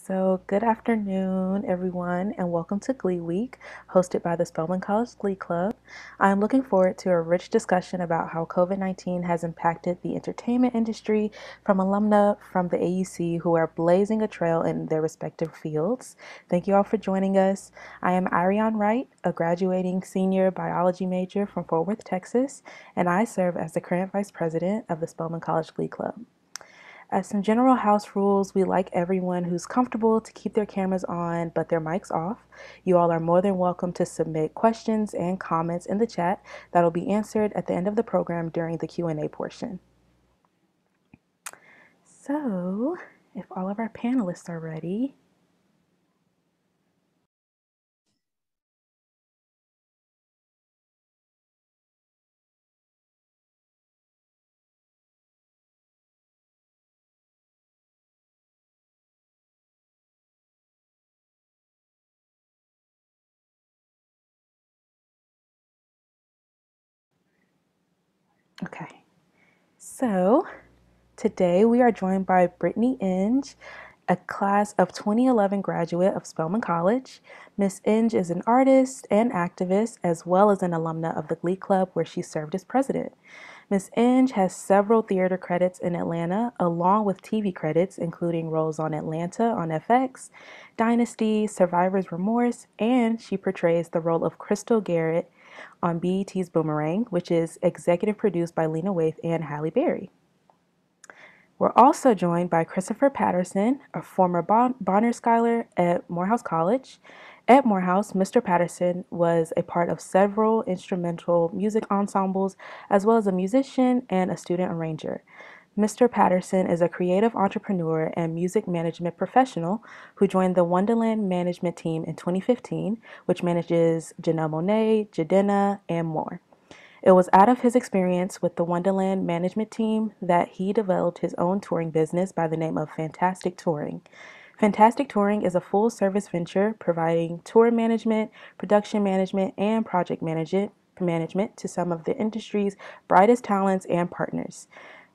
So, good afternoon, everyone, and welcome to Glee Week, hosted by the Spelman College Glee Club. I'm looking forward to a rich discussion about how COVID-19 has impacted the entertainment industry from alumna from the AUC who are blazing a trail in their respective fields. Thank you all for joining us. I am Ariane Wright, a graduating senior biology major from Fort Worth, Texas, and I serve as the current vice president of the Spelman College Glee Club. As some general house rules, we like everyone who's comfortable to keep their cameras on but their mics off. You all are more than welcome to submit questions and comments in the chat that'll be answered at the end of the program during the Q&A portion. So, if all of our panelists are ready, okay. So, today we are joined by Brittany Inge, a class of 2011 graduate of Spelman College. Miss Inge is an artist and activist, as well as an alumna of the Glee Club, where she served as president. Miss Inge has several theater credits in Atlanta, along with TV credits, including roles on Atlanta on FX, Dynasty, Survivor's Remorse, and she portrays the role of Crystal Garrett on BET's Boomerang, which is executive produced by Lena Waithe and Halle Berry. We're also joined by Christopher Patterson, a former Bonner Scholar at Morehouse College. At Morehouse, Mr. Patterson was a part of several instrumental music ensembles, as well as a musician and a student arranger. Mr. Patterson is a creative entrepreneur and music management professional who joined the Wonderland management team in 2015, which manages Janelle Monáe, Jadena, and more. It was out of his experience with the Wonderland management team that he developed his own touring business by the name of Fantastic Touring. Fantastic Touring is a full service venture providing tour management, production management, and project management to some of the industry's brightest talents and partners.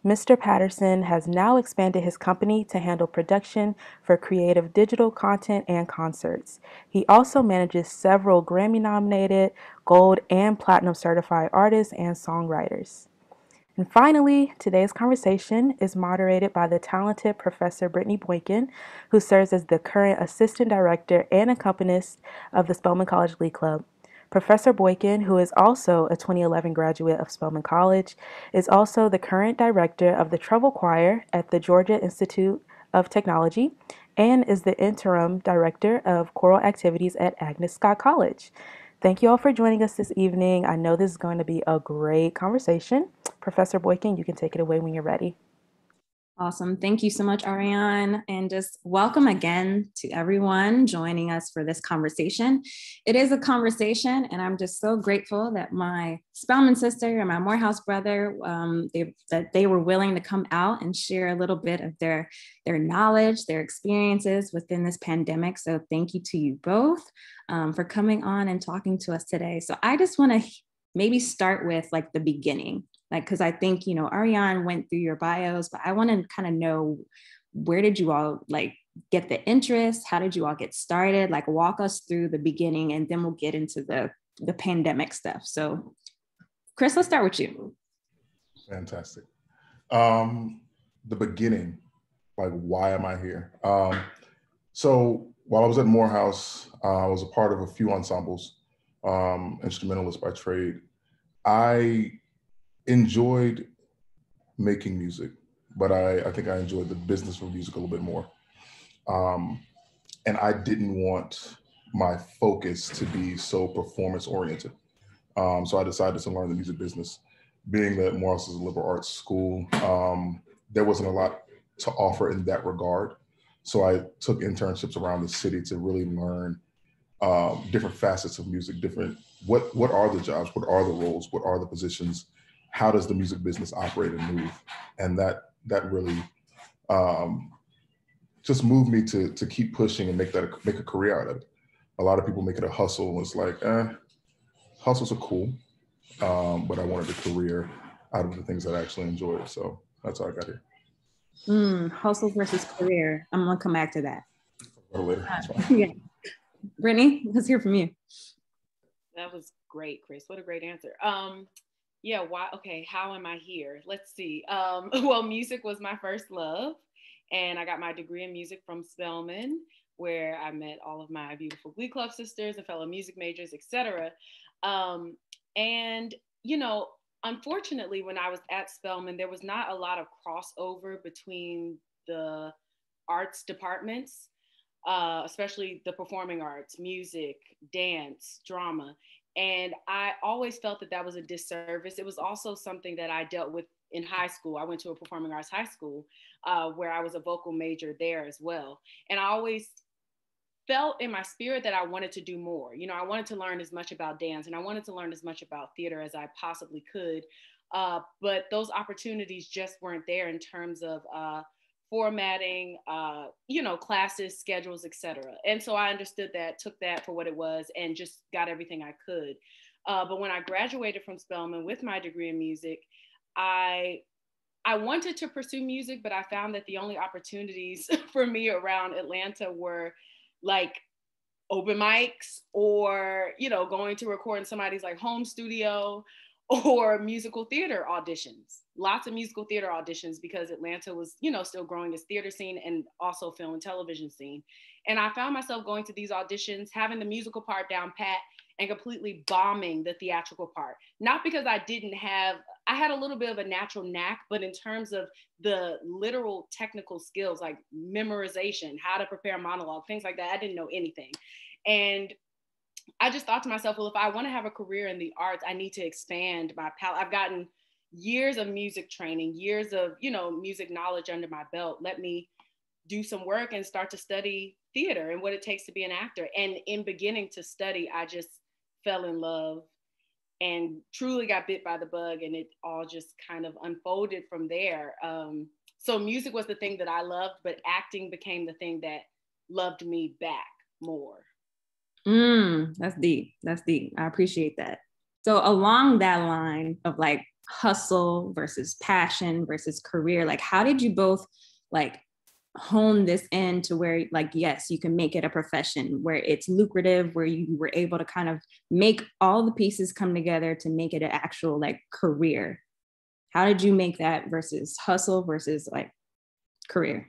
Mr. Patterson has now expanded his company to handle production for creative digital content and concerts. He also manages several Grammy nominated, gold, and platinum certified artists and songwriters. And finally, today's conversation is moderated by the talented Professor Brittney Boykin, who serves as the current Assistant Director and accompanist of the Spelman College Glee Club. Professor Boykin, who is also a 2011 graduate of Spelman College, is also the current director of the Treble Choir at the Georgia Institute of Technology and is the interim director of choral activities at Agnes Scott College. Thank you all for joining us this evening. I know this is going to be a great conversation. Professor Boykin, you can take it away when you're ready. Awesome. Thank you so much, Ariane. And just welcome again to everyone joining us for this conversation. It is a conversation, and I'm just so grateful that my Spelman sister and my Morehouse brother, that they were willing to come out and share a little bit of their knowledge, their experiences within this pandemic. So thank you to you both for coming on and talking to us today. So I just want to maybe start with like the beginning. Because I think, Ariane went through your bios, but I want to kind of know, where did you all get the interest? How did you all get started? Walk us through the beginning, and then we'll get into the pandemic stuff. So Chris, let's start with you. Fantastic. The beginning, why am I here? So while I was at Morehouse, I was a part of a few ensembles, instrumentalist by trade. I enjoyed making music, but I think I enjoyed the business of music a little bit more. And I didn't want my focus to be so performance oriented. So I decided to learn the music business. Being that Morehouse is a liberal arts school, there wasn't a lot to offer in that regard. So I took internships around the city to really learn different facets of music, what are the jobs, what are the roles, what are the positions, how does the music business operate and move? And that really just moved me to keep pushing and make a career out of it. A lot of people make it a hustle. It's like, hustles are cool, but I wanted a career out of the things that I actually enjoyed. So that's how I got here. Hustle versus career. I'm gonna come back to that. Later. That's fine. Yeah. Brittany, let's hear from you. That was great, Chris. What a great answer. Yeah, why? Okay, how am I here? Let's see. Well, music was my first love, and I got my degree in music from Spelman, where I met all of my beautiful Glee Club sisters and fellow music majors, etc. And you know, unfortunately, when I was at Spelman, there was not a lot of crossover between the arts departments, especially the performing arts, music, dance, drama. And I always felt that that was a disservice. It was also something that I dealt with in high school. I went to a performing arts high school where I was a vocal major there as well. And I always felt in my spirit that I wanted to do more. You know, I wanted to learn as much about dance and I wanted to learn as much about theater as I possibly could. But those opportunities just weren't there in terms of formatting, you know, classes, schedules, etc. And so I understood that, took that for what it was, and just got everything I could. But when I graduated from Spelman with my degree in music, I wanted to pursue music, but I found that the only opportunities for me around Atlanta were like open mics or, you know, going to record in somebody's like home studio or musical theater auditions, lots of musical theater auditions because Atlanta was, you know, still growing as theater scene and also film and television scene. And I found myself going to these auditions, having the musical part down pat and completely bombing the theatrical part. Not because I had a little bit of a natural knack, but in terms of the literal technical skills, like memorization, how to prepare a monologue, things like that, I didn't know anything. And I just thought to myself, well, if I want to have a career in the arts, I need to expand my palette. I've gotten years of music training, years of, you know, music knowledge under my belt. Let me do some work and start to study theater and what it takes to be an actor. And in beginning to study, I just fell in love and truly got bit by the bug, and it all just kind of unfolded from there. So music was the thing that I loved, but acting became the thing that loved me back more. That's deep. That's deep. I appreciate that. So along that line of like hustle versus passion versus career, like how did you both like hone this in to where like, yes, you can make it a profession where it's lucrative, where you were able to kind of make all the pieces come together to make it an actual like career? How did you make that versus hustle versus like career?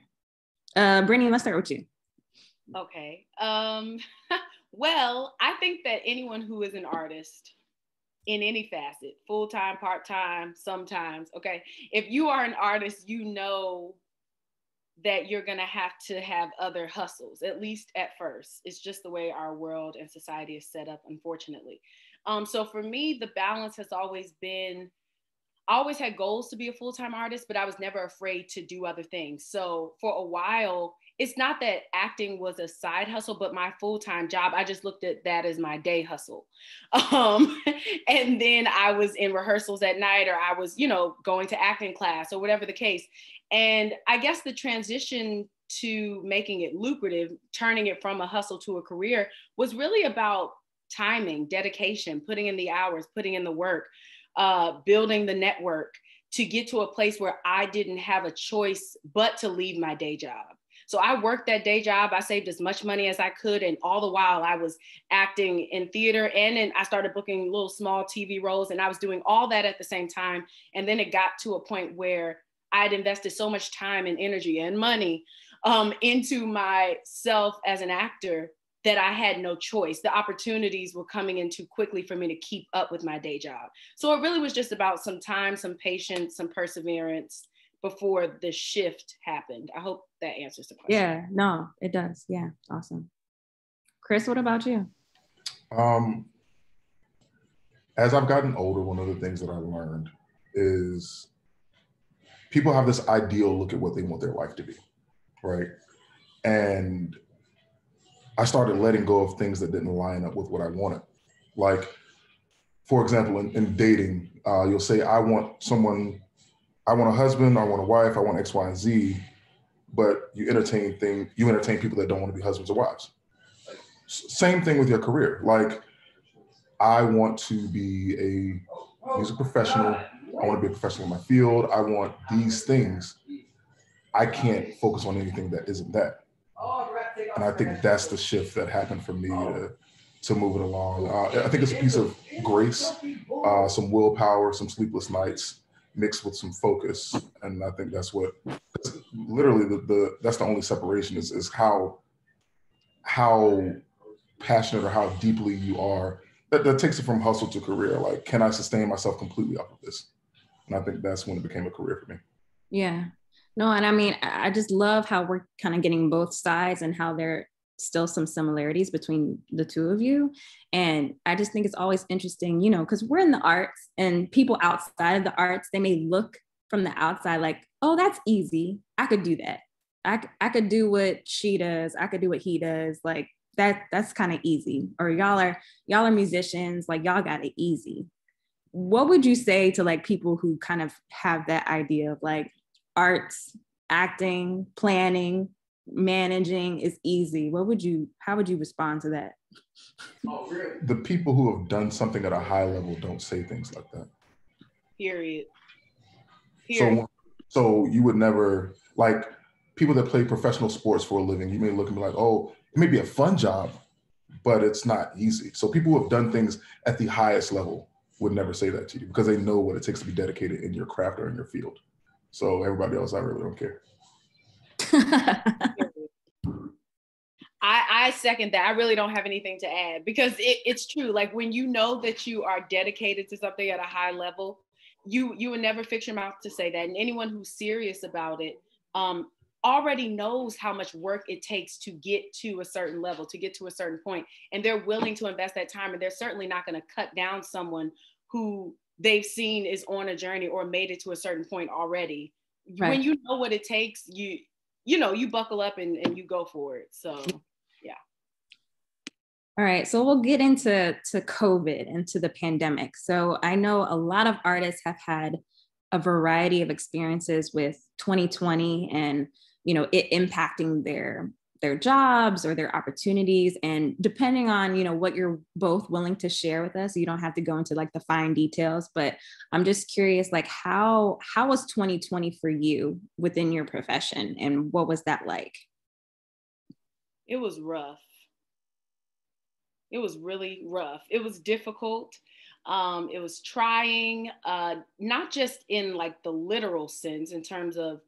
Brittany, let's start with you. Okay. Well, I think that anyone who is an artist in any facet, full-time, part-time, sometimes, okay, if you are an artist, you know that you're going to have other hustles, at least at first. It's just the way our world and society is set up, unfortunately. So for me, the balance has always been, I always had goals to be a full-time artist, but I was never afraid to do other things. So for a while, it's not that acting was a side hustle, but my full-time job, I just looked at that as my day hustle. And then I was in rehearsals at night, or I was, you know, going to acting class or whatever the case. And I guess the transition to making it lucrative, turning it from a hustle to a career, was really about timing, dedication, putting in the hours, putting in the work, building the network to get to a place where I didn't have a choice but to leave my day job. So I worked that day job. I saved as much money as I could. And all the while I was acting in theater, and then I started booking little small TV roles, and I was doing all that at the same time. And then it got to a point where I had invested so much time and energy and money into myself as an actor that I had no choice. The opportunities were coming in too quickly for me to keep up with my day job. So it really was just about some time, some patience, some perseverance before the shift happened. I hope that answers the question. Yeah, no, it does. Yeah, awesome. Chris, what about you? As I've gotten older, one of the things that I've learned is people have this ideal look at what they want their life to be, right? And I started letting go of things that didn't line up with what I wanted. Like, for example, in dating, you'll say, I want a husband, I want a wife, I want X, Y, and Z, but you entertain people that don't want to be husbands or wives. Same thing with your career. Like, I want to be a music professional. I want to be a professional in my field. I want these things. I can't focus on anything that isn't that. And I think that's the shift that happened for me to move it along. I think it's a piece of grace, some willpower, some sleepless nights mixed with some focus. And I think that's what, literally that's the only separation is how passionate or how deeply you are. That takes it from hustle to career. Like, can I sustain myself completely off of this? And I think that's when it became a career for me. Yeah. No, and I mean, I just love how we're kind of getting both sides and how there are still some similarities between the two of you. And I just think it's always interesting, you know, because we're in the arts and people outside of the arts, they may look from the outside like, oh, that's easy. I could do that. I could do what she does. I could do what he does. Like that's kind of easy. Or y'all are musicians, like y'all got it easy. What would you say to like people who kind of have that idea of like arts, acting, planning, managing is easy? How would you respond to that? The people who have done something at a high level don't say things like that. Period. So you would never, like, people that play professional sports for a living, you may look and be like, oh, it may be a fun job, but it's not easy. So people who have done things at the highest level would never say that to you because they know what it takes to be dedicated in your craft or in your field. So everybody else, I really don't care. I second that. I really don't have anything to add because it's true. Like when you know that you are dedicated to something at a high level, you would never fix your mouth to say that. And anyone who's serious about it already knows how much work it takes to get to a certain level, to get to a certain point. And they're willing to invest that time. And they're certainly not going to cut down someone who they've seen is on a journey or made it to a certain point already. Right. When you know what it takes, you buckle up and you go for it. So, yeah. All right, so we'll get into COVID, into the pandemic. So I know a lot of artists have had a variety of experiences with 2020 and, you know, it impacting their jobs or their opportunities. And depending on, you know, what you're both willing to share with us, you don't have to go into like the fine details, but I'm just curious, like how was 2020 for you within your profession and what was that like? It was rough. It was really rough. It was difficult. It was trying, not just in like the literal sense in terms of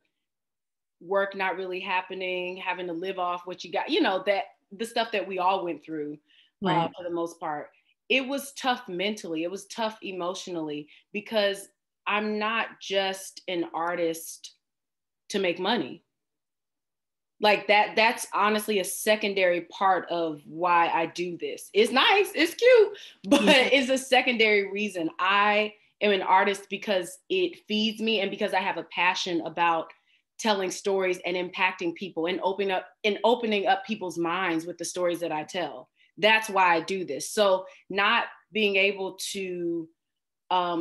work not really happening, having to live off what you got, you know, that the stuff that we all went through right. For the most part. It was tough mentally. It was tough emotionally because I'm not just an artist to make money. Like that's honestly a secondary part of why I do this. It's nice, it's cute, but it's a secondary reason. I am an artist because it feeds me and because I have a passion about telling stories and impacting people and opening up people's minds with the stories that I tell. That's why I do this. So not being able to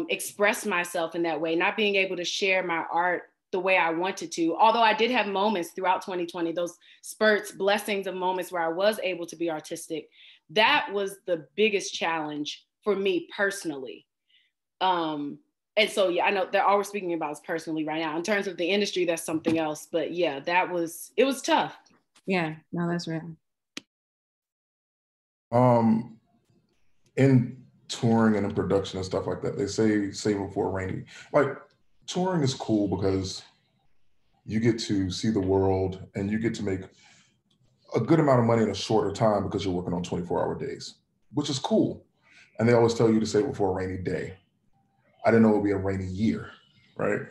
express myself in that way, not being able to share my art the way I wanted to, although I did have moments throughout 2020, those spurts, blessings of moments where I was able to be artistic. That was the biggest challenge for me personally. And so, yeah, I know that all we're speaking about is personally right now. In terms of the industry, that's something else. But yeah, it was tough. Yeah, no, that's real. In touring and in production and stuff like that, they say save before rainy. Like, touring is cool because you get to see the world and you get to make a good amount of money in a shorter time because you're working on 24-hour days, which is cool. And they always tell you to save before a rainy day. I didn't know it would be a rainy year, right?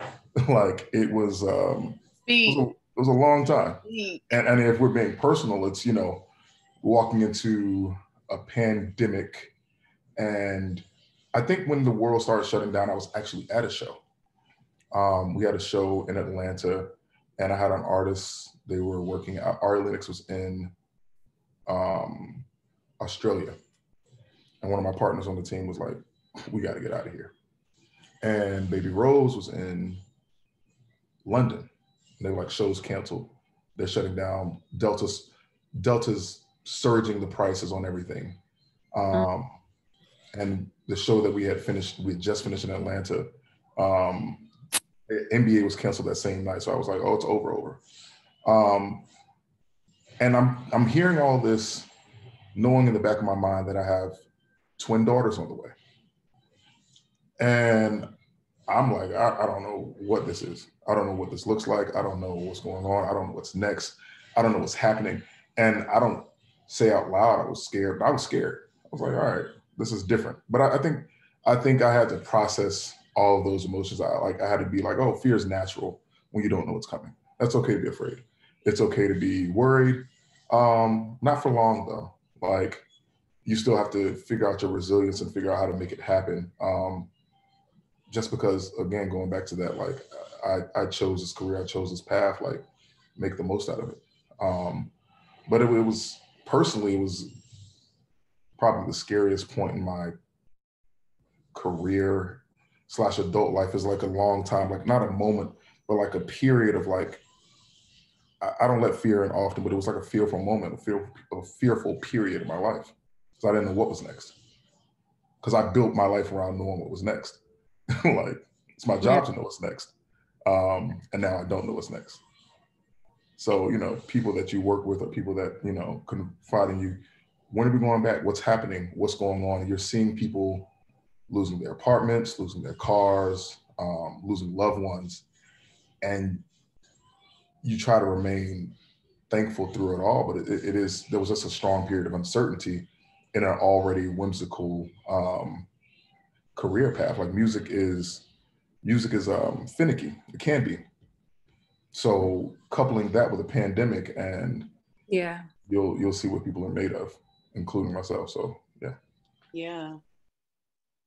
Like it was a long time. And if we're being personal, it's, you know, walking into a pandemic. And I think when the world started shutting down, I was actually at a show. We had a show in Atlanta and I had an artist, they were working, Ari Lennox was in Australia. And one of my partners on the team was like, we got to get out of here. And Baby Rose was in London. And they were like, show's canceled. They're shutting down. Delta's surging the prices on everything. And the show that we had just finished in Atlanta, NBA was canceled that same night. So I was like, oh, it's over. And I'm hearing all this, knowing in the back of my mind that I have twin daughters on the way. And I'm like, I don't know what this is. I don't know what this looks like. I don't know what's going on. I don't know what's next. I don't know what's happening. And I don't say out loud I was scared, but I was scared. I was like, all right, this is different. But I think I had to process all of those emotions. I had to be like, oh, fear is natural when you don't know what's coming. That's okay to be afraid. It's okay to be worried. Not for long though. Like, you still have to figure out your resilience and figure out how to make it happen. Just because, again, going back to that, like, I chose this career, I chose this path, like, make the most out of it. But it was personally, it was probably the scariest point in my career / adult life. Is like a long time, like not a moment, but like a period of like, I don't let fear in often, but it was like a fearful moment, a fearful period in my life. Because I didn't know what was next. Because I built my life around knowing what was next. Like, it's my job to know what's next. And now I don't know what's next. So, people that you work with or people that, confide in you, when are we going back? What's happening? What's going on? And you're seeing people losing their apartments, losing their cars, losing loved ones. And you try to remain thankful through it all, but there was just a strong period of uncertainty in an already whimsical career path. Like, music is finicky. It can be. So coupling that with a pandemic, and you'll see what people are made of, including myself. So yeah.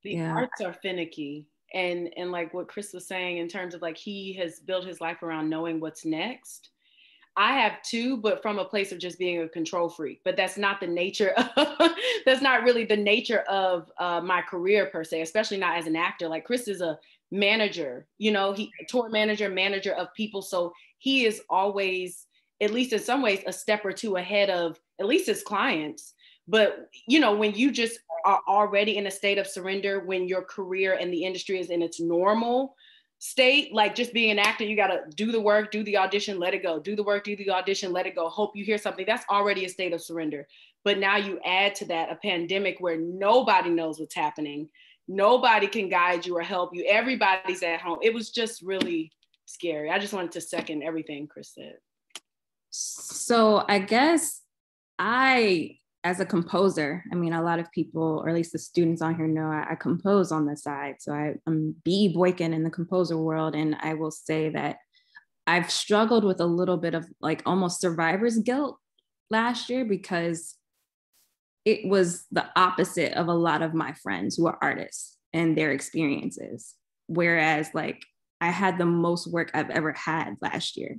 The arts are finicky, and like what Chris was saying in terms of like, he has built his life around knowing what's next. I have too, but from a place of just being a control freak. But that's not the nature of, that's not really the nature of my career per se, especially not as an actor. Like, Chris is a manager, he a tour manager of people. So he is always, at least in some ways, a step or two ahead of at least his clients. But, when you just are already in a state of surrender, when your career and the industry is in its normal state, like just being an actor, you got to do the work, do the audition, let it go, do the work, do the audition, let it go, hope you hear something. That's already a state of surrender. But now you add to that a pandemic where nobody knows what's happening. Nobody can guide you or help you. Everybody's at home. It was just really scary. I just wanted to second everything Chris said. So I guess as a composer, I mean, a lot of people, or at least the students on here know I compose on the side. So I'm B. Boykin in the composer world. And I will say that I've struggled with a little bit of like almost survivor's guilt last year, because it was the opposite of a lot of my friends who are artists and their experiences. Whereas like I had the most work I've ever had last year.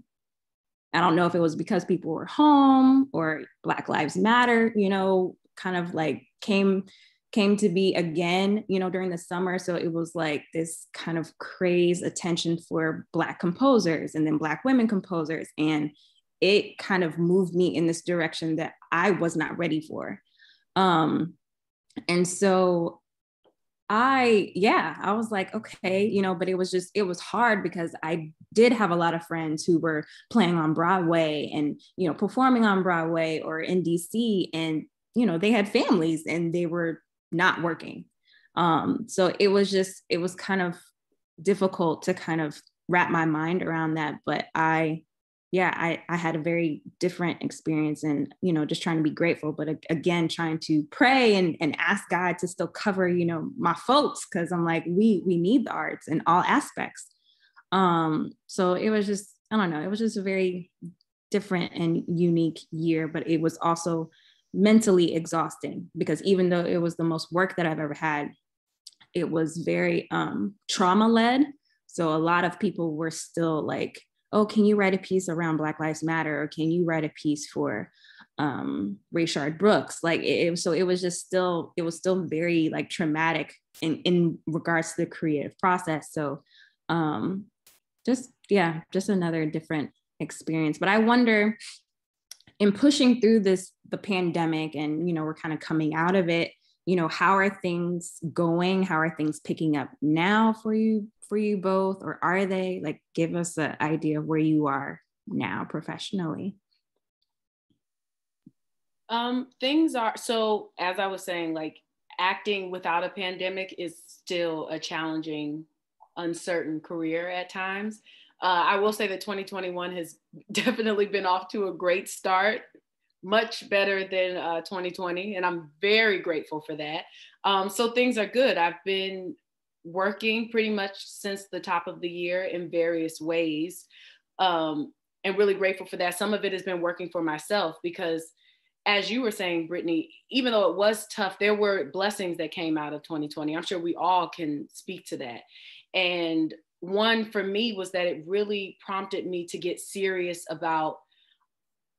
I don't know if it was because people were home or Black Lives Matter, kind of like came to be again, during the summer. So it was like this kind of crazed attention for Black composers and then Black women composers. And it kind of moved me in this direction that I was not ready for. And so I was like, okay, but it was hard because I did have a lot of friends who were playing on Broadway and, performing on Broadway or in DC, and, they had families and they were not working. So it was kind of difficult to kind of wrap my mind around that. But I had a very different experience, and, just trying to be grateful, but again, trying to pray and ask God to still cover, my folks. Cause I'm like, we need the arts in all aspects. So it was just, I don't know, it was just a very different and unique year, but it was also mentally exhausting, because even though it was the most work that I've ever had, it was very trauma led. So a lot of people were still like, oh, can you write a piece around Black Lives Matter? Or can you write a piece for Rayshard Brooks? Like it was still very like traumatic in regards to the creative process. So just another different experience. But I wonder, in pushing through the pandemic, and, we're kind of coming out of it, how are things going? How are things picking up now for you both? Or are they? Like, give us an idea of where you are now professionally. Things are, so as I was saying, like acting without a pandemic is still a challenging, uncertain career at times. I will say that 2021 has definitely been off to a great start, much better than 2020, and I'm very grateful for that. So things are good. I've been working pretty much since the top of the year in various ways, and really grateful for that. Some of it has been working for myself because, as you were saying, Brittany, even though it was tough, there were blessings that came out of 2020. I'm sure we all can speak to that. And one for me was that it really prompted me to get serious about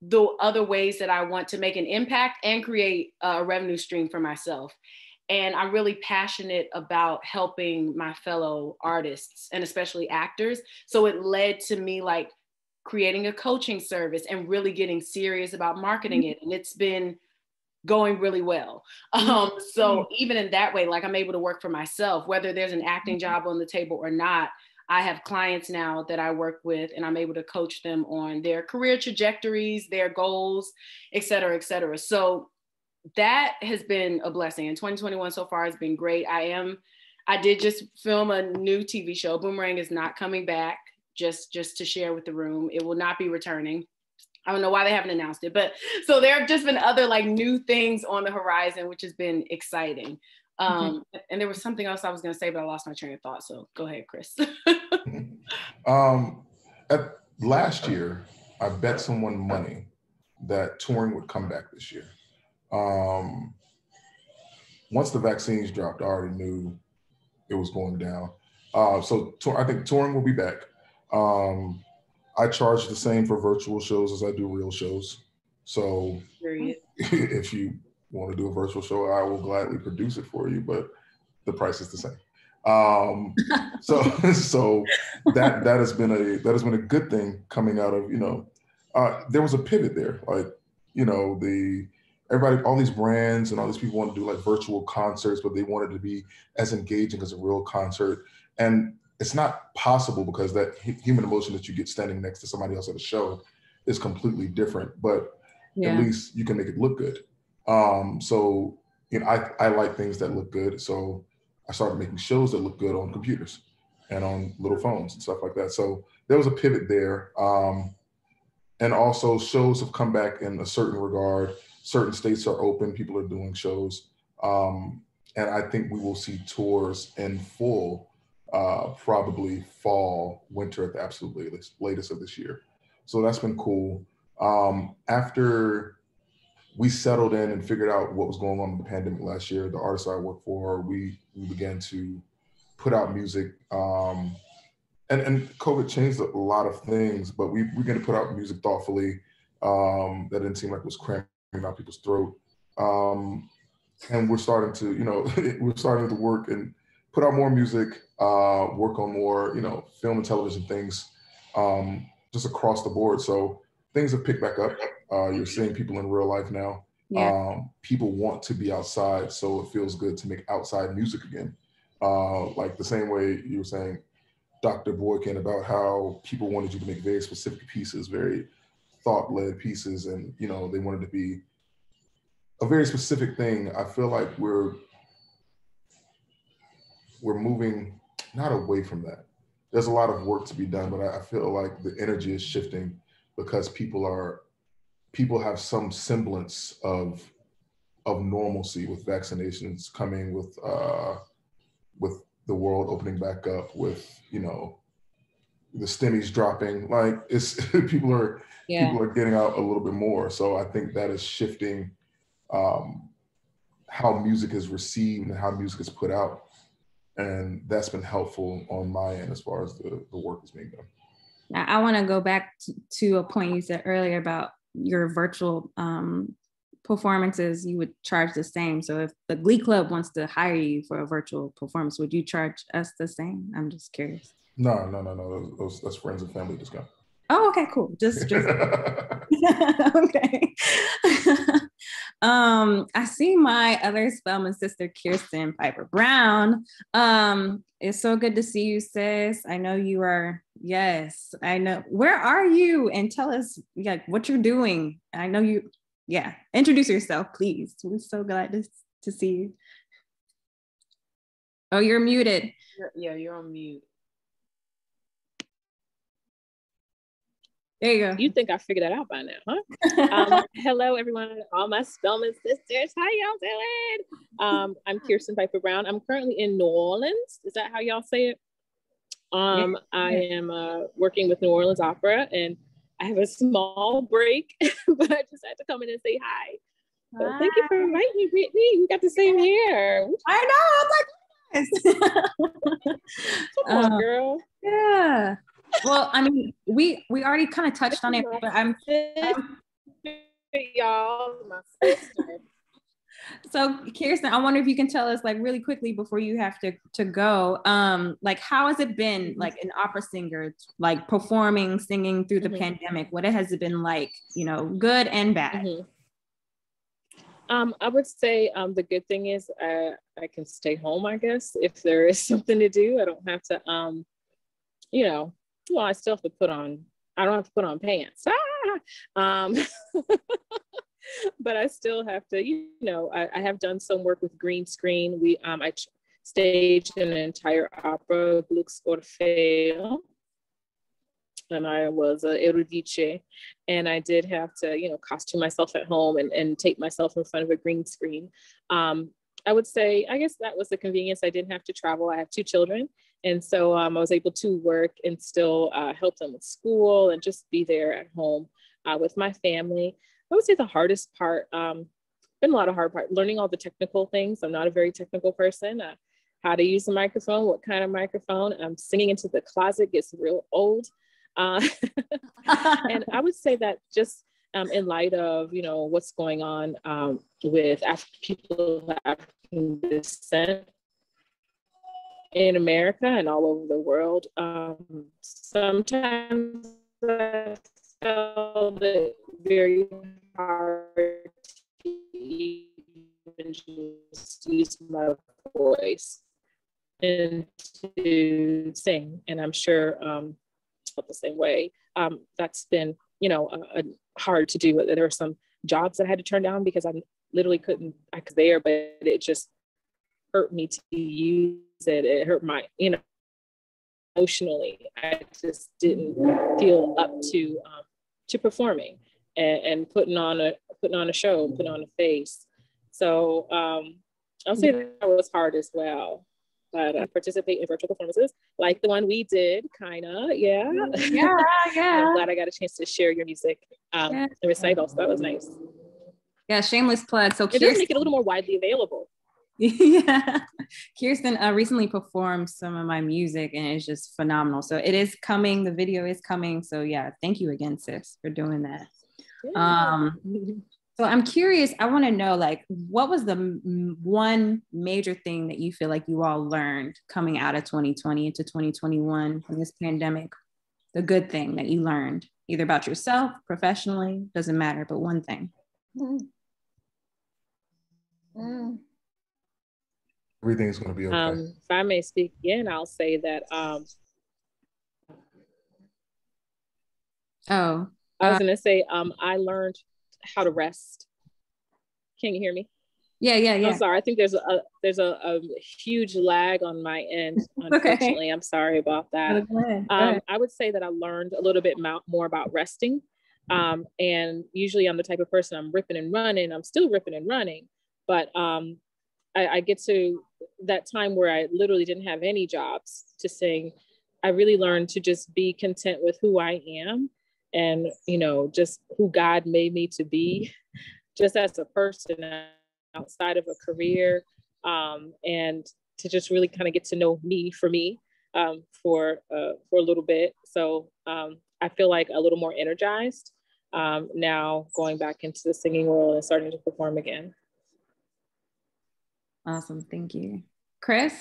the other ways that I want to make an impact and create a revenue stream for myself. And I'm really passionate about helping my fellow artists and especially actors. So it led to me like creating a coaching service and really getting serious about marketing it. And it's been going really well. So even in that way, like I'm able to work for myself, whether there's an acting job on the table or not. I have clients now that I work with and I'm able to coach them on their career trajectories, their goals, et cetera, et cetera. So that has been a blessing. And 2021 so far has been great. I did just film a new TV show. Boomerang is not coming back, just to share with the room. It will not be returning. I don't know why they haven't announced it, but so there have just been other like new things on the horizon, which has been exciting. And there was something else I was going to say, but I lost my train of thought. So go ahead, Chris. Last year, I bet someone money that touring would come back this year. Once the vaccines dropped, I already knew it was going down. So I think touring will be back. I charge the same for virtual shows as I do real shows. So if you want to do a virtual show, I will gladly produce it for you, but the price is the same. So that has been a good thing coming out of, there was a pivot there. Like, everybody, all these brands and all these people want to do like virtual concerts, but they wanted to be as engaging as a real concert. And it's not possible because that human emotion that you get standing next to somebody else at a show is completely different, but at least you can make it look good. So, I like things that look good. So I started making shows that look good on computers and on little phones and stuff like that. So there was a pivot there. And also shows have come back in a certain regard. Certain states are open, people are doing shows. And I think we will see tours in full, probably fall, winter at the absolute latest of this year. So that's been cool. After we settled in and figured out what was going on with the pandemic last year, the artists I work for, we began to put out music. And COVID changed a lot of things, but we're going to put out music thoughtfully. That didn't seem like it was cramming out people's throat. And we're starting to work and put out more music, work on more, film and television things, just across the board. So things have picked back up. You're seeing people in real life now. Yeah. People want to be outside, so it feels good to make outside music again. Like the same way you were saying, Dr. Boykin, about how people wanted you to make very specific pieces, very thought-led pieces, and they wanted to be a very specific thing. I feel like we're moving not away from that. There's a lot of work to be done, but I feel like the energy is shifting because people have some semblance of normalcy with vaccinations coming, with the world opening back up, with the stimmies dropping. Like it's people are getting out a little bit more. So I think that is shifting how music is received and how music is put out. And that's been helpful on my end as far as the work is being done. Now, I want to go back to a point you said earlier about your virtual performances. You would charge the same. So if the Glee Club wants to hire you for a virtual performance, would you charge us the same? I'm just curious. No. That's friends and family discount. Oh, okay, cool. Just okay. I see my other Spelman sister, Kirsten Piper Brown. It's so good to see you, sis. I know you are. Yes, I know. Where are you? And tell us what you're doing. I know you. Yeah, introduce yourself, please. We're so glad to see you. Oh, you're muted. Yeah, you're on mute. There you go. You think I figured that out by now, huh? Hello, everyone, all my Spelman sisters. How y'all doing? I'm Kirsten Piper Brown. I'm currently in New Orleans. Is that how y'all say it? I am working with New Orleans Opera, and I have a small break, but I just had to come in and say hi. So thank you for inviting me, Brittany. We got the same hair. I know. I'm like, come on, girl. Yeah. Well, I mean, we already kind of touched on it, but y'all, my sister. So Kirsten, I wonder if you can tell us, like, really quickly before you have to go, like, how has it been, like, an opera singer, like performing, singing through the pandemic? What has it been like, you know, good and bad? I would say the good thing is I can stay home, I guess, if there is something to do. I don't have to, you know, well, I still have to I don't have to put on pants. But I still have to, you know, I have done some work with green screen. I staged an entire opera, Gluck's Orfeo, and I was Erudice, and I did have to, you know, costume myself at home and tape myself in front of a green screen. I would say, I guess that was the convenience. I didn't have to travel. I have 2 children. And so I was able to work and still help them with school and just be there at home with my family. I would say the hardest part, been a lot of hard part, learning all the technical things. I'm not a very technical person. How to use a microphone, what kind of microphone. Singing into the closet gets real old. And I would say that just in light of, you know, what's going on with people of African descent in America and all over the world, sometimes I felt it very hard to even just use my voice and to sing. And I'm sure felt the same way. That's been, you know, hard to do. There were some jobs that I had to turn down because I literally couldn't, I was there, but it just hurt me to use it. It hurt my, you know, emotionally. I just didn't feel up to performing and putting on a show, putting on a face. So I'll say that was hard as well. But I participate in virtual performances like the one we did, Yeah. I'm glad I got a chance to share your music and recital, so that was nice. Yeah, shameless plug. So it does make it a little more widely available. Yeah, Kirsten recently performed some of my music and it's just phenomenal. So it is coming, the video is coming. So yeah, thank you again, sis, for doing that. Yeah. So I'm curious, I want to know, like, what was the one major thing that you feel like you all learned coming out of 2020 into 2021 from this pandemic? The good thing that you learned, either about yourself, professionally, doesn't matter, but one thing. Everything's going to be okay. If I may speak again, I'll say that I was going to say I learned how to rest. Can you hear me? Yeah. I'm sorry. I think there's a huge lag on my end. Unfortunately, okay. I'm sorry about that. Go ahead. I would say that I learned a little bit more about resting. And usually I'm the type of person, I'm ripping and running. I'm still ripping and running, but I get to that time where I literally didn't have any jobs to sing. I really learned to just be content with who I am and, you know, just who God made me to be, just as a person outside of a career, and to just really kind of get to know me for a little bit. So I feel like a little more energized now going back into the singing world and starting to perform again. Awesome, thank you. Chris?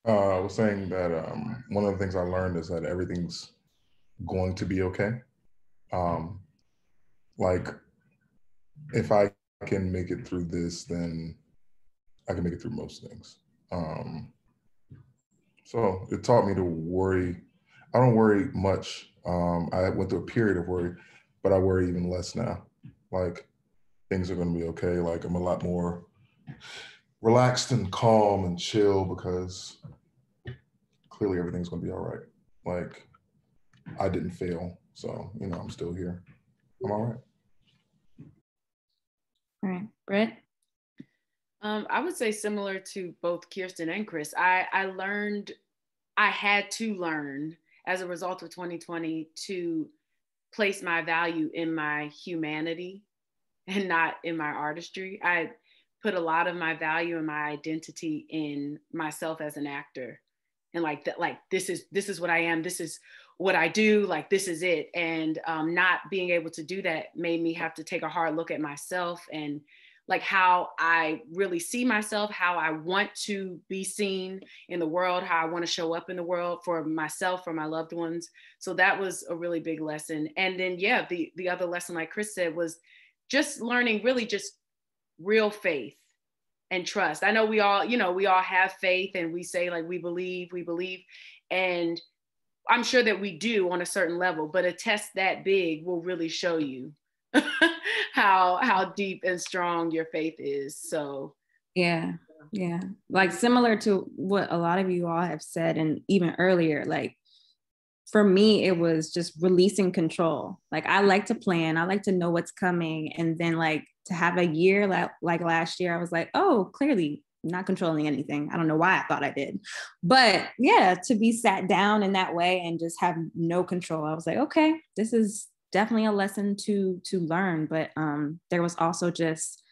I was saying that one of the things I learned is that everything's going to be okay. Like, if I can make it through this, then I can make it through most things. So it taught me to worry. I don't worry much. I went through a period of worry, but I worry even less now. Like, things are going to be okay. Like I'm a lot more relaxed and calm and chill because clearly everything's going to be all right. Like I didn't fail. So, you know, I'm still here. I'm all right. All right, Britt? I would say similar to both Kirsten and Chris. I had to learn as a result of 2020 to place my value in my humanity and not in my artistry. I put a lot of my value and my identity in myself as an actor, and like that, like this is what I am. This is what I do. Like this is it. And not being able to do that made me have to take a hard look at myself and like how I really see myself, how I want to be seen in the world, how I want to show up in the world for myself, for my loved ones. So that was a really big lesson. And then, yeah, the other lesson, like Chris said, was just learning really just real faith and trust. I know we all, you know, we all have faith and we say like, we believe. And I'm sure that we do on a certain level, but a test that big will really show you how deep and strong your faith is. So yeah, like similar to what a lot of you all have said, and even earlier, like for me it was just releasing control. Like I like to plan, I like to know what's coming, and then like to have a year like last year, I was like, oh, clearly not controlling anything. I don't know why I thought I did, but yeah, to be sat down in that way and just have no control, I was like, okay, this is definitely a lesson to learn. But there was also just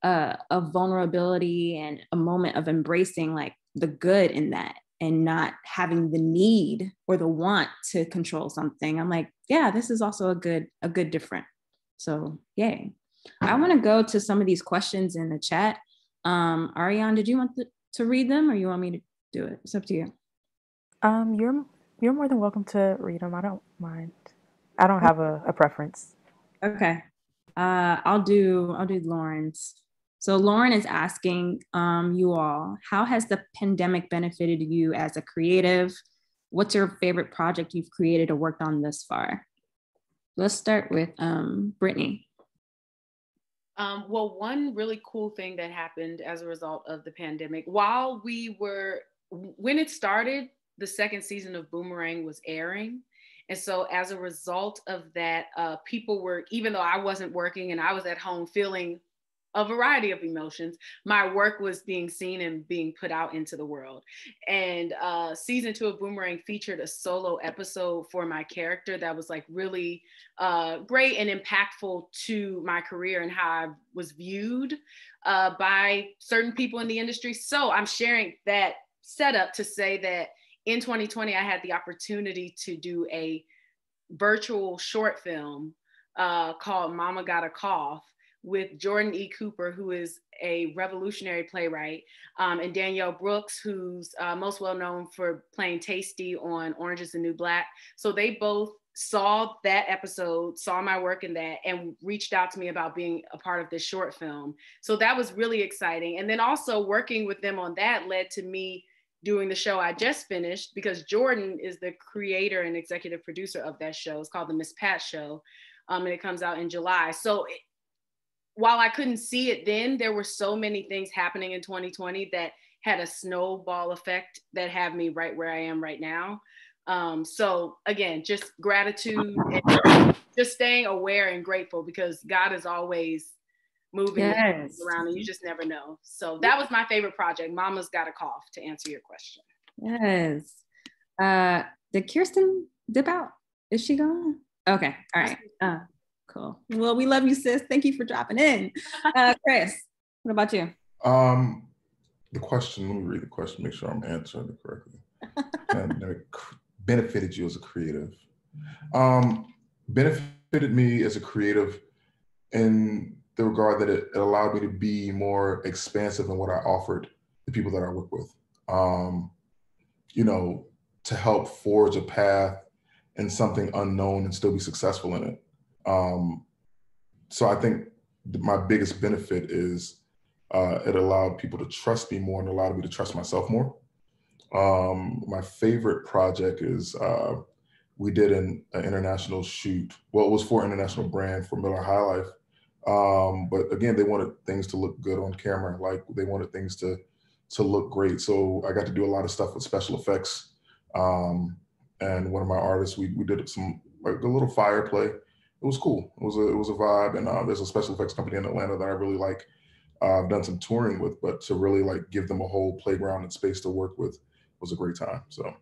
a vulnerability and a moment of embracing like the good in that and not having the need or the want to control something. I'm like, yeah, this is also a good different. So yay. I want to go to some of these questions in the chat. Ariane, did you want to read them or you want me to do it? It's up to you. You're more than welcome to read them. I don't mind. I don't have a preference. Okay. I'll do Lauren's. So Lauren is asking you all, how has the pandemic benefited you as a creative? What's your favorite project you've created or worked on thus far? Let's start with Brittany. Well, one really cool thing that happened as a result of the pandemic, when it started, the second season of Boomerang was airing. And so as a result of that, people were, even though I wasn't working and I was at home feeling a variety of emotions, my work was being seen and being put out into the world. And season 2 of Boomerang featured a solo episode for my character that was like really great and impactful to my career and how I was viewed by certain people in the industry. So I'm sharing that setup to say that in 2020, I had the opportunity to do a virtual short film called Mama Got a Cough with Jordan E. Cooper, who is a revolutionary playwright, and Danielle Brooks, who's most well known for playing Tasty on Orange is the New Black. So they both saw that episode, saw my work in that, and reached out to me about being a part of this short film. So that was really exciting. And then also working with them on that led to me doing the show I just finished, because Jordan is the creator and executive producer of that show. It's called The Miss Pat Show, and it comes out in July. So while I couldn't see it then, there were so many things happening in 2020 that had a snowball effect that have me right where I am right now. So again, just gratitude and just staying aware and grateful, because God is always moving around and you just never know. So that was my favorite project, Mama's Got a Cough, to answer your question. Yes. Did Kirsten dip out? Is she gone? Okay. All right. Cool. Well, we love you, sis. Thank you for dropping in. Chris, what about you? The question, let me read the question, make sure I'm answering it correctly. And benefited you as a creative. Benefited me as a creative in the regard that it allowed me to be more expansive in what I offered the people that I work with. You know, to help forge a path in something unknown and still be successful in it. So I think my biggest benefit is it allowed people to trust me more and allowed me to trust myself more. My favorite project is we did an international shoot. Well, it was for an international brand for Miller High Life But again, they wanted things to look good on camera. Like they wanted things to look great. So I got to do a lot of stuff with special effects. And one of my artists, we did some like a little fire play. It was cool. It was a vibe. And there's a special effects company in Atlanta that I really like. I've done some touring with, but to really like give them a whole playground and space to work with was a great time. So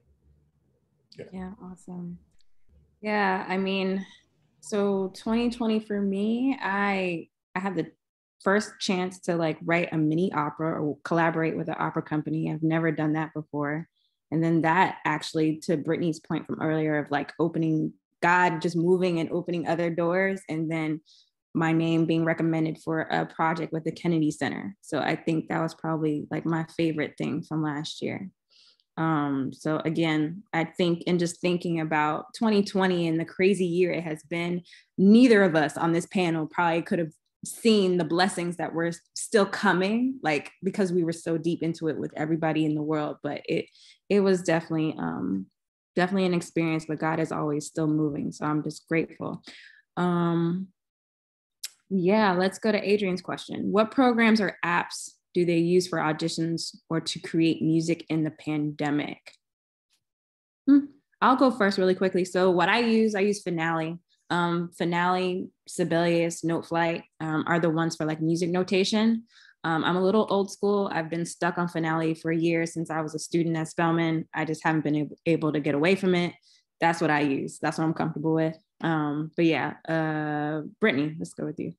yeah, awesome. Yeah, I mean, so 2020 for me, I had the first chance to like write a mini opera or collaborate with an opera company. I've never done that before. And then that actually, to Brittany's point from earlier of like opening, God just moving and opening other doors, and then my name being recommended for a project with the Kennedy Center. So I think that was probably like my favorite thing from last year. So again, I think in just thinking about 2020 and the crazy year it has been, neither of us on this panel probably could have seen the blessings that were still coming, like because we were so deep into it with everybody in the world. But it was definitely an experience, but God is always still moving. So I'm just grateful. Yeah, let's go to Adrian's question. What programs or apps do they use for auditions or to create music in the pandemic? I'll go first really quickly. So what I use Finale. Finale, Sibelius, Noteflight are the ones for like music notation. I'm a little old school. I've been stuck on Finale for years since I was a student at Spelman. I just haven't been able to get away from it. That's what I use. That's what I'm comfortable with. But yeah, Brittany, let's go with you.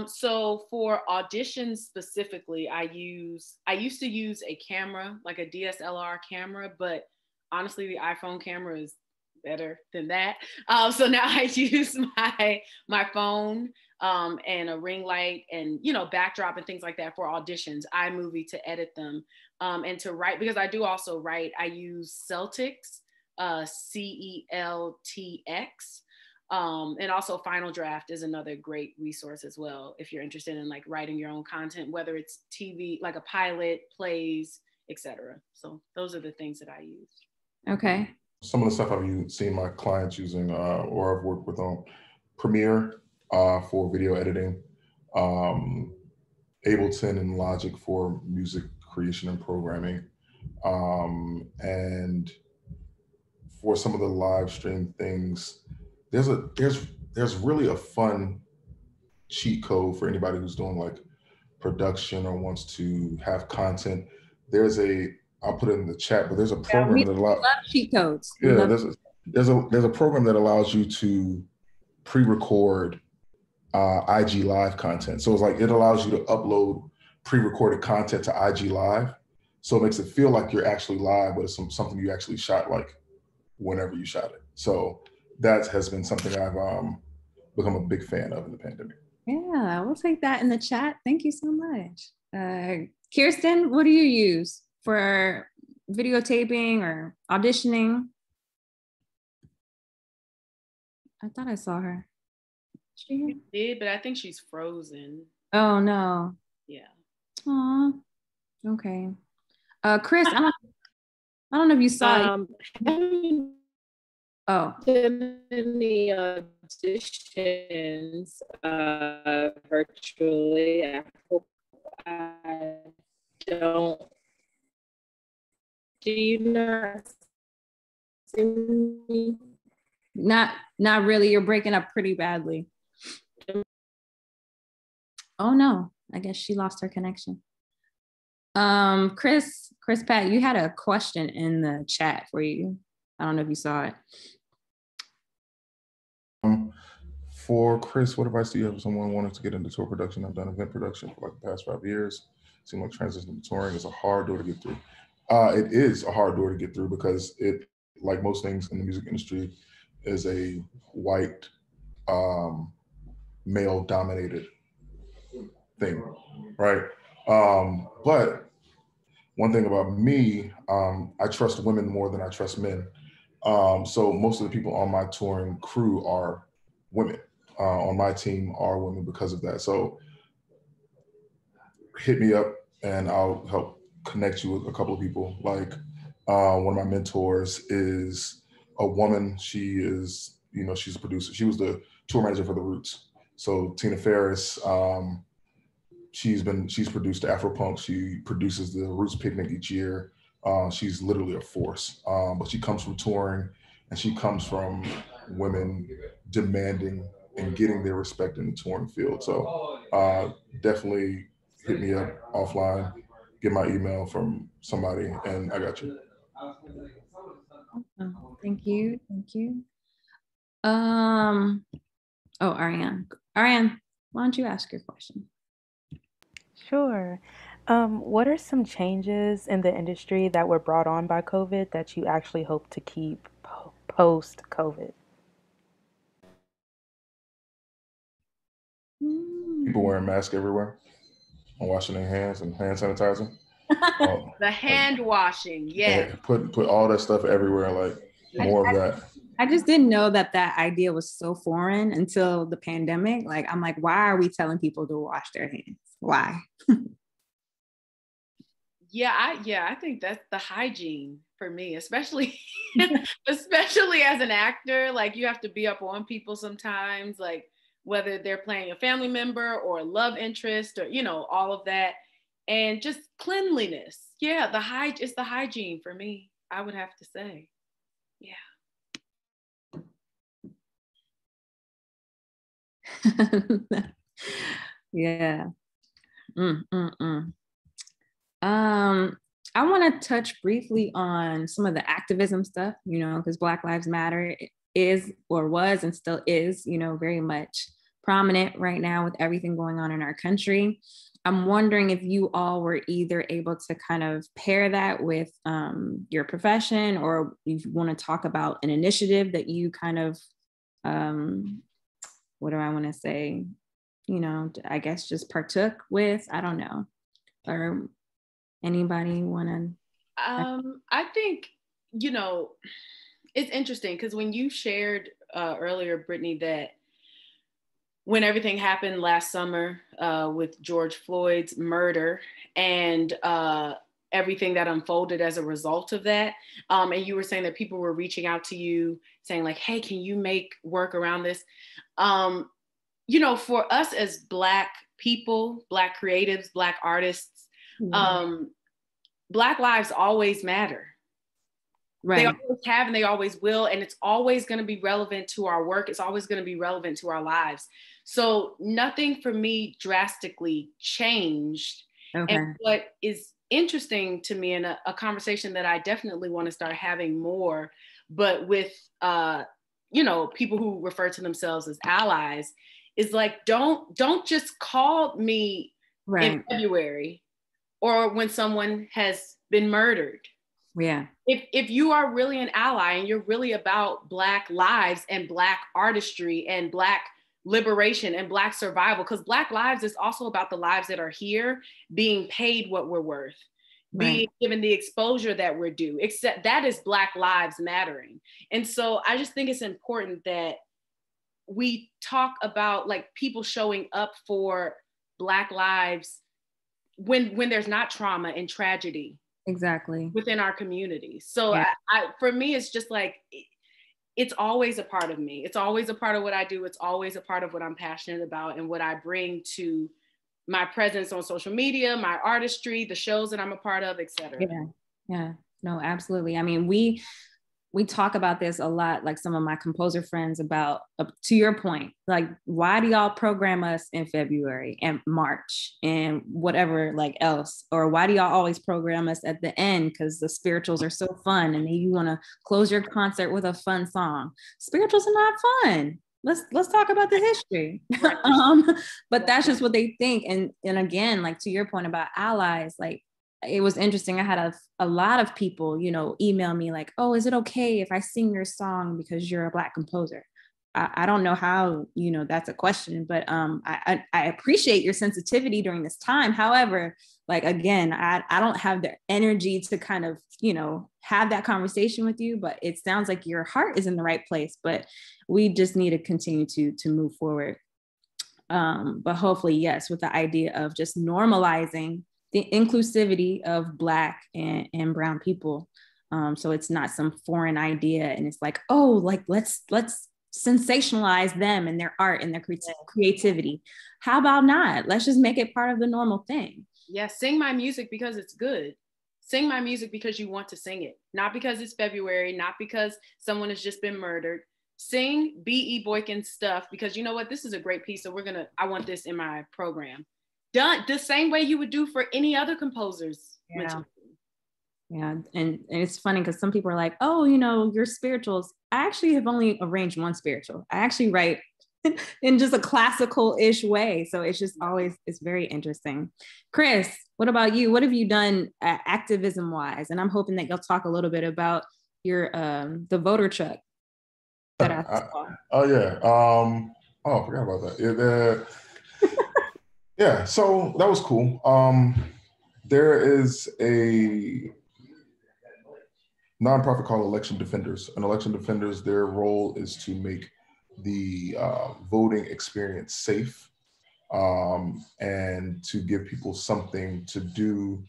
So for auditions specifically, I used to use a camera, like a DSLR camera, but honestly, the iPhone camera is better than that. So now I use my phone and a ring light and, backdrop and things like that for auditions, iMovie to edit them, and to write, because I do also write, I use Celtics, CELTX. And also Final Draft is another great resource as well if you're interested in like writing your own content, whether it's TV, like a pilot, plays, etc. So those are the things that I use. Okay. Some of the stuff I've seen my clients using, or I've worked with on Premiere for video editing, Ableton and Logic for music creation and programming, and for some of the live stream things. There's really a fun cheat code for anybody who's doing like production or wants to have content. I'll put it in the chat, but there's a program that allows cheat codes. Yeah, there's a program that allows you to pre-record IG Live content. So it's like it allows you to upload pre-recorded content to IG Live. So it makes it feel like you're actually live, but it's something you actually shot like whenever you shot it. So that has been something I've become a big fan of in the pandemic. Yeah, we'll take that in the chat. Thank you so much. Kirsten, what do you use for videotaping or auditioning? I thought I saw her. She did, but I think she's frozen. Oh no. Yeah. Aw. Okay. Chris, I don't know if you saw it. Oh. Any auditions virtually. I hope I don't. Do you not see me? Not really. You're breaking up pretty badly. Oh no, I guess she lost her connection. Chris Pat, you had a question in the chat for you. I don't know if you saw it. For Chris, what advice do you have for someone wanting to get into tour production? I've done event production for like the past 5 years. It seems like transitioning to touring is a hard door to get through. It is a hard door to get through because it, like most things in the music industry, is a white, male-dominated thing, right? But one thing about me, I trust women more than I trust men. So most of the people on my touring crew are women. On my team are women because of that. So hit me up and I'll help connect you with a couple of people. Like one of my mentors is a woman. She is, she's a producer. She was the tour manager for The Roots. So Tina Ferris, she's produced Afropunk. She produces the Roots Picnic each year. She's literally a force, but she comes from touring, and she comes from women demanding and getting their respect in the touring field. So definitely hit me up offline, get my email from somebody, and I got you. Thank you. Ariane, why don't you ask your question? Sure. What are some changes in the industry that were brought on by COVID that you actually hope to keep post-COVID? People wearing masks everywhere and washing their hands and hand sanitizer. The hand washing, yeah. Put all that stuff everywhere, like more of that. I just didn't know that idea was so foreign until the pandemic. Like, I'm like, why are we telling people to wash their hands? Why? I think that's the hygiene for me, especially as an actor. Like, you have to be up on people sometimes, like whether they're playing a family member or a love interest or, all of that. And just cleanliness. Yeah, it's the hygiene for me, I would have to say. Yeah. Yeah. I want to touch briefly on some of the activism stuff, because Black Lives Matter is or was and still is, very much prominent right now with everything going on in our country. I'm wondering if you all were either able to kind of pair that with your profession, or if you want to talk about an initiative that you kind of, what do I want to say? I guess just partook with, I don't know, or anybody want to? I think, it's interesting because when you shared earlier, Brittany, that when everything happened last summer with George Floyd's murder and everything that unfolded as a result of that, and you were saying that people were reaching out to you saying like, hey, can you make work around this? For us as Black people, Black creatives, Black artists, Black lives always matter. Right. They always have and they always will. And it's always going to be relevant to our work. It's always going to be relevant to our lives. So nothing for me drastically changed. Okay. And what is interesting to me, and a conversation that I definitely want to start having more, but with, people who refer to themselves as allies, is like, don't just call me in February or when someone has been murdered. Yeah. If you are really an ally and you're really about Black lives and Black artistry and Black liberation and Black survival, because Black lives is also about the lives that are here being paid what we're worth, being given the exposure that we're due, except that is Black lives mattering. And so I just think it's important that we talk about like people showing up for Black lives when there's not trauma and tragedy within our community. So I for me, it's just like, it's always a part of me. It's always a part of what I do. It's always a part of what I'm passionate about and what I bring to my presence on social media, my artistry, the shows that I'm a part of, et cetera. Yeah, no, absolutely. I mean, we talk about this a lot, like some of my composer friends, about, to your point, like, why do y'all program us in February and March and whatever like else? Or why do y'all always program us at the end? Because the spirituals are so fun and you want to close your concert with a fun song. Spirituals are not fun. Let's talk about the history. But that's just what they think. And again, like to your point about allies, like, it was interesting. I had a lot of people, email me like, oh, is it okay if I sing your song because you're a Black composer? I don't know how, that's a question, but I appreciate your sensitivity during this time. However, like, again, I don't have the energy to kind of, have that conversation with you, but it sounds like your heart is in the right place, but we just need to continue to move forward. But hopefully, yes, with the idea of just normalizing the inclusivity of Black and brown people. So it's not some foreign idea. And it's like, oh, like, let's sensationalize them and their art and their creativity. How about not? Let's just make it part of the normal thing. Yeah, sing my music because it's good. Sing my music because you want to sing it, not because it's February, not because someone has just been murdered. Sing B.E. Boykin stuff because you know what? This is a great piece. So I want this in my program. Done the same way you would do for any other composer's material. Yeah, and it's funny because some people are like, oh, you know, your spirituals. I actually have only arranged one spiritual. I actually write in just a classical-ish way. So it's just always, it's very interesting. Chris, what about you? What have you done activism-wise? And I'm hoping that you'll talk a little bit about your the voter truck that I saw. Oh yeah. I forgot about that. Yeah, so that was cool. There is a nonprofit called Election Defenders. And Election Defenders, their role is to make the voting experience safe and to give people something to do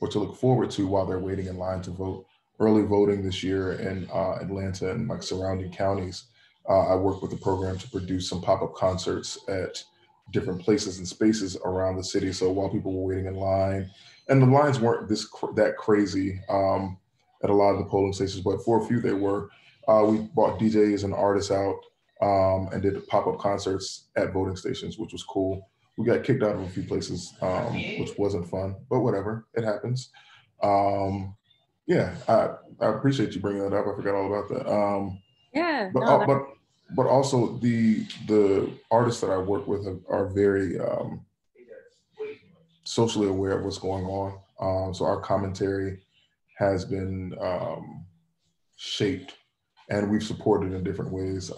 or to look forward to while they're waiting in line to vote. Early voting this year in Atlanta and like surrounding counties, I worked with the program to produce some pop-up concerts at different places and spaces around the city. So while people were waiting in line, and the lines weren't that crazy at a lot of the polling stations, but for a few they were. We brought DJs and artists out and did pop-up concerts at voting stations, which was cool. We got kicked out of a few places, which wasn't fun, but whatever, it happens. Yeah, I appreciate you bringing that up. I forgot all about that. Yeah. But also the artists that I work with are very socially aware of what's going on. So our commentary has been shaped, and we've supported in different ways.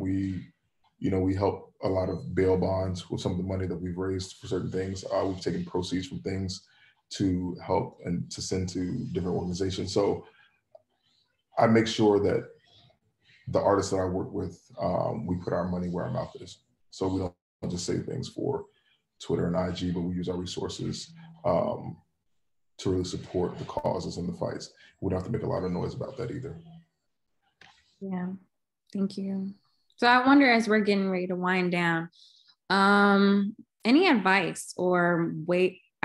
We help a lot of bail bonds with some of the money that we've raised for certain things. We've taken proceeds from things to help and to send to different organizations. So I make sure that the artists that I work with, we put our money where our mouth is. So we don't just say things for Twitter and IG, but we use our resources to really support the causes and the fights. We don't have to make a lot of noise about that either. Yeah, thank you. So I wonder, as we're getting ready to wind down, any advice or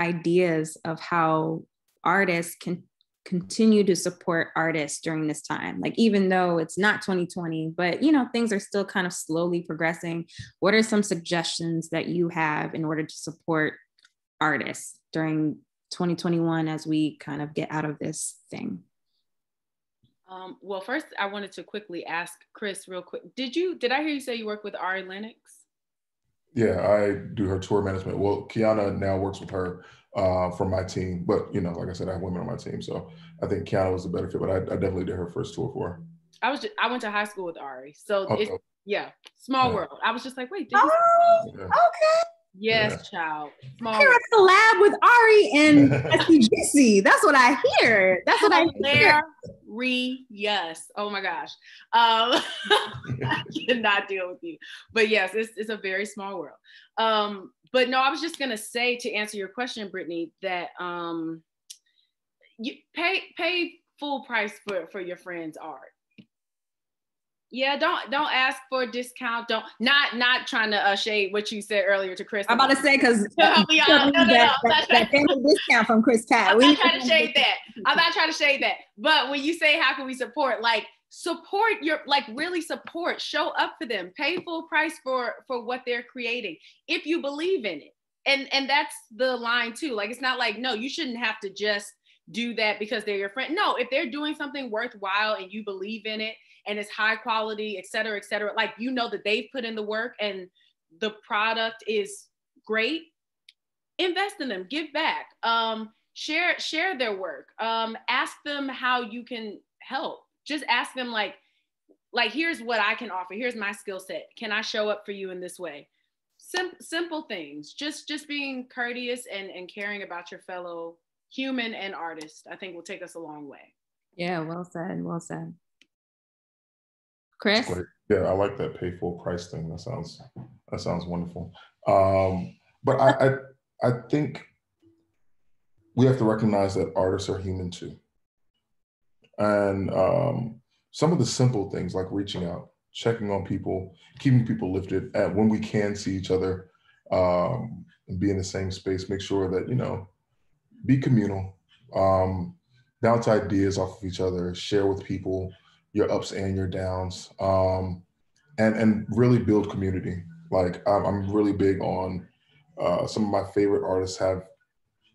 ideas of how artists can continue to support artists during this time? Like, even though it's not 2020, but things are still kind of slowly progressing. What are some suggestions that you have in order to support artists during 2021 as we kind of get out of this thing? Well, first I wanted to quickly ask Chris real quick. Did I hear you say you work with Ari Lennox? Yeah, I do her tour management. Well, Kiana now works with her from my team, but like I said, I have women on my team, so I think Kiana was the better fit. But I definitely did her first tour for her. I went to high school with Ari, so small world. I was just like, wait, okay. Yes, child. Small here at the lab with Ari and SCGC. That's what I hear. That's what I hear. Yes. Oh my gosh. I cannot deal with you. But yes, it's a very small world. But no, I was just gonna say, to answer your question, Brittany, that you pay full price for your friend's art. Yeah, don't ask for a discount. Not trying to shade what you said earlier to Chris. I'm about to say, because that family discount from Chris Cat. I'm not trying to shade that. I'm not trying to shade that. But when you say how can we support, really support, show up for them, pay full price for what they're creating if you believe in it. And that's the line too. Like, it's not like, no, you shouldn't have to just do that because they're your friend. No, if they're doing something worthwhile and you believe in it, and it's high quality, et cetera, like, that they've put in the work and the product is great, invest in them, give back, share their work, ask them how you can help. Just ask them like, here's what I can offer, here's my skill set, can I show up for you in this way? Simple things, just being courteous and caring about your fellow human and artist, I think will take us a long way. Yeah, well said. Chris? Yeah, I like that pay full price thing. That sounds wonderful. But I think we have to recognize that artists are human too. And some of the simple things like reaching out, checking on people, keeping people lifted at when we can see each other, and be in the same space. Make sure that, you know, be communal, bounce ideas off of each other, share with people your ups and your downs, and really build community. Like I'm really big on some of my favorite artists have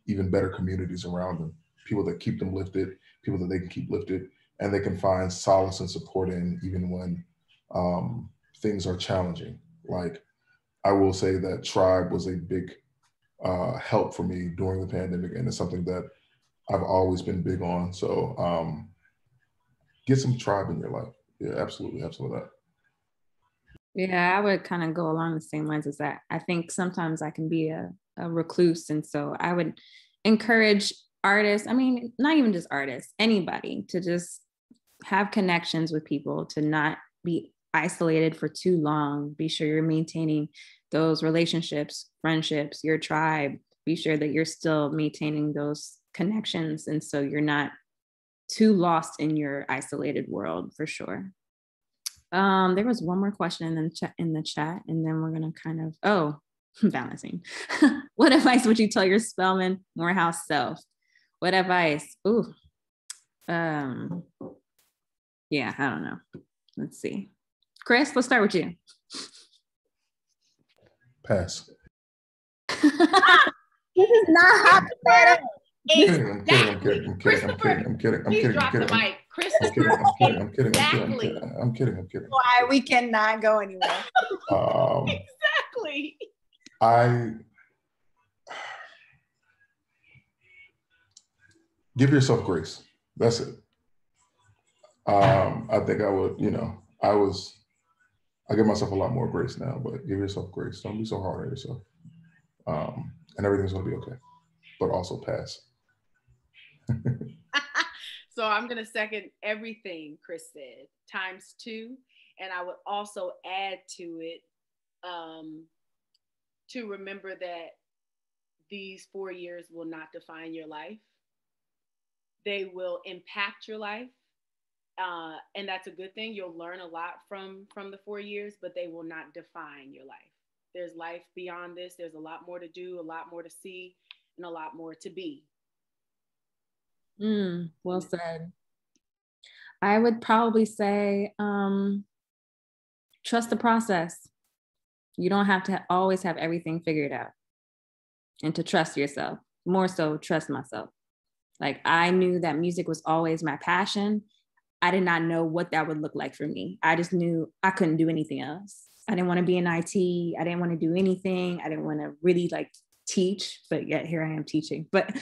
even better communities around them, people that keep them lifted, people that they can keep lifted, and they can find solace and support in even when things are challenging. Like I will say that Tribe was a big help for me during the pandemic, and it's something that I've always been big on. So get some Tribe in your life. Yeah, absolutely, absolutely. Yeah, I would kind of go along the same lines as that. I think sometimes I can be a recluse. And so I would encourage artists, I mean, not even just artists, anybody to just have connections with people, to not be isolated for too long. Be sure you're maintaining those relationships, friendships, your tribe. Be sure that you're still maintaining those connections. And so you're not too lost in your isolated world, for sure. There was one more question in the chat, and then we're gonna kind of, balancing. What advice would you tell your Spelman Morehouse self? What advice? Ooh, yeah, I don't know. Let's see. Chris, let's start with you. Pass. This is not hypothetical. I'm kidding. Please drop the mic. Christopher, I'm kidding. Why we cannot go anywhere. Exactly. Give yourself grace. That's it. I think I would, you know, I give myself a lot more grace now, but give yourself grace. Don't be so hard on yourself. And everything's gonna be okay, but also pass. So I'm going to second everything Chris said, ×2. And I would also add to it to remember that these 4 years will not define your life. They will impact your life. And that's a good thing. You'll learn a lot from the 4 years, but they will not define your life. There's life beyond this. There's a lot more to do, a lot more to see, and a lot more to be. Well said. I would probably say, trust the process. You don't have to always have everything figured out, and to trust yourself. More so, trust myself. Like, I knew that music was always my passion. I did not know what that would look like for me. I just knew I couldn't do anything else. I didn't want to be in IT. I didn't want to do anything. I didn't want to really teach, but yet here I am teaching. But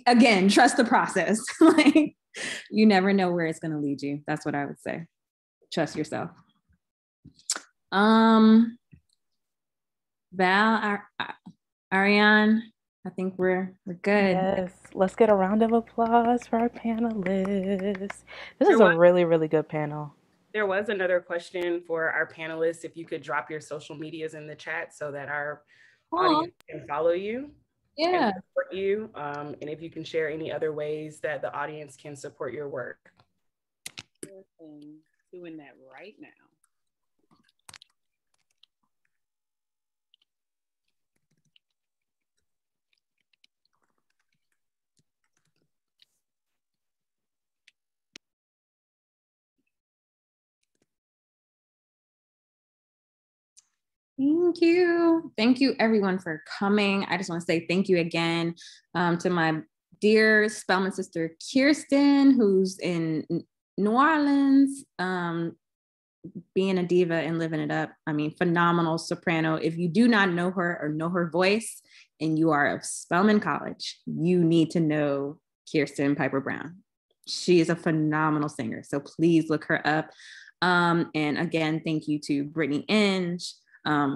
again, trust the process. Like, you never know where it's going to lead you. That's what I would say. Trust yourself. Val, Ariane, I think we're good. Yes, let's get a round of applause for our panelists. This is a really, really good panel. There was another question for our panelists. If you could drop your social medias in the chat so that our audience can follow you, and support you, and if you can share any other ways that the audience can support your work. Doing that right now. Thank you. Thank you, everyone, for coming. I just want to say thank you again to my dear Spelman sister, Kirsten, who's in New Orleans, being a diva and living it up. I mean, phenomenal soprano. If you do not know her or know her voice and you are of Spelman College, you need to know Kirsten Piper Brown. She is a phenomenal singer. So please look her up. And again, thank you to Brittany Inge.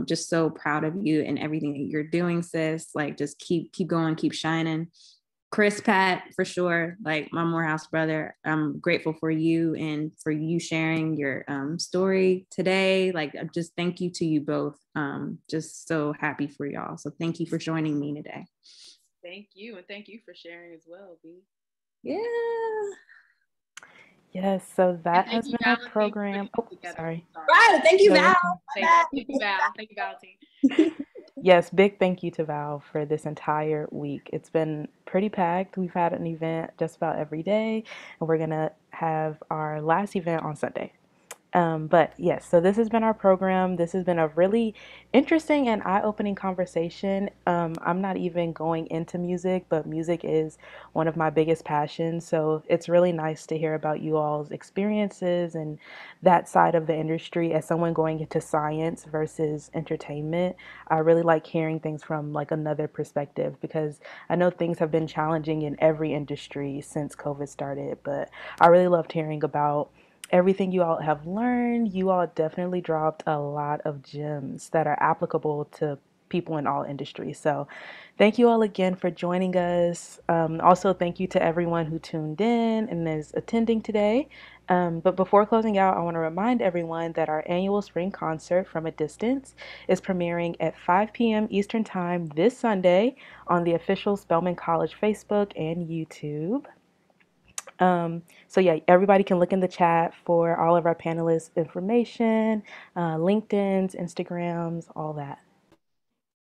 Just so proud of you and everything that you're doing, sis. Like, just keep going, keep shining. Chris, Pat, for sure, like my Morehouse brother, I'm grateful for you and for you sharing your story today. Like, just thank you to you both. Just so happy for y'all. So thank you for joining me today. Thank you. And thank you for sharing as well, B. Yeah. Yes, so that And thank has you, been our Val and team, for program. putting Oh, this together. sorry. Right. Thank you, No, you're Val. fine. Thank you, Val. Thank you, Val team. Yes, big thank you to Val for this entire week. It's been pretty packed. We've had an event just about every day, and we're gonna have our last event on Sunday. But yes, so this has been our program. This has been a really interesting and eye-opening conversation. I'm not even going into music, but music is one of my biggest passions. So it's really nice to hear about you all's experiences and that side of the industry. As someone going into science versus entertainment, I really like hearing things from like another perspective because I know things have been challenging in every industry since COVID started, but I really loved hearing about everything you all have learned. You all definitely dropped a lot of gems that are applicable to people in all industries. So, thank you all again for joining us. Also, thank you to everyone who tuned in and is attending today. But before closing out, I want to remind everyone that our annual spring concert from a distance is premiering at 5 p.m. Eastern Time this Sunday on the official Spelman College Facebook and YouTube. So yeah, everybody can look in the chat for all of our panelists' information, LinkedIn's, Instagrams, all that.